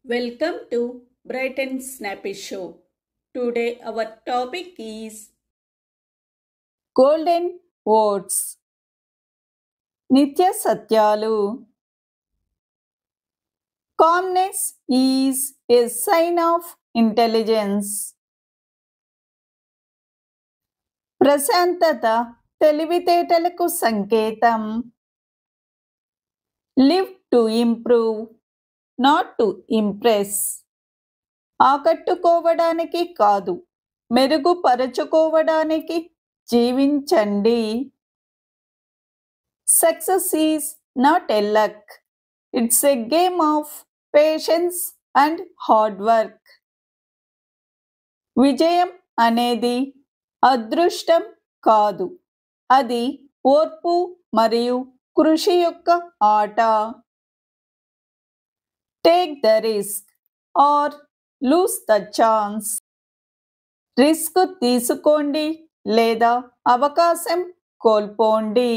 Welcome to Bright and Snappy Show. Today our topic is Golden Words. Nitya Satyalu. Calmness is a sign of intelligence. ప్రశాంతత తెలివితేటలకు సంకేతం. Live to improve, not to impress. ఆకట్టుకోవడానికి కాదు, మెరుగుపరచుకోవడానికి జీవించండి. Success is not a luck. It's a game of patience and hard work. విజయం అనేది అదృష్టం కాదు, అది ఓర్పు మరియు కృషి యొక్క ఆట. Take the risk or lose the chance. Risk తీసుకోండి లేదా అవకాశం కోల్పోండి.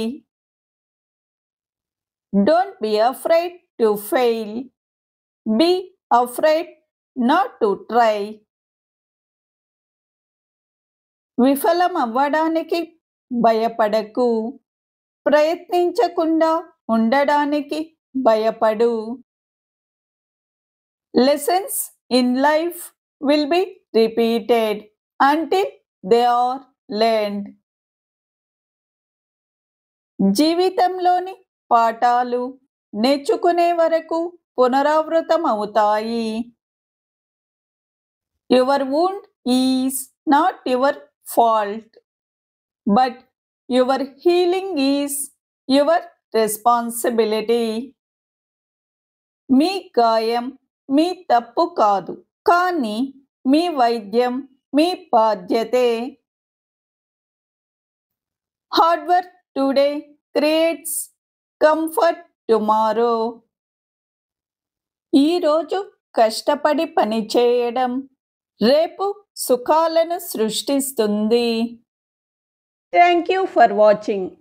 Don't be afraid to fail. Be afraid not to try. విఫలం అవ్వడానికి భయపడకు, ప్రయత్నించకుండా ఉండడానికి భయపడు. Lessons in life will be repeated until they are learned. జీవితంలోని పాఠాలు నేర్చుకునే వరకు పునరావృతం అవుతాయి. Your wound is not your fault, but your healing is your responsibility. మీ గాయం మీ తప్పు కాదు, కానీ మీ వైద్యం మీ బాధ్యతే. Hard work today creates comfort tomorrow. ఈరోజు కష్టపడి పనిచేయడం రేపు సుఖాలను సృష్టిస్తుంది. Thank you for watching.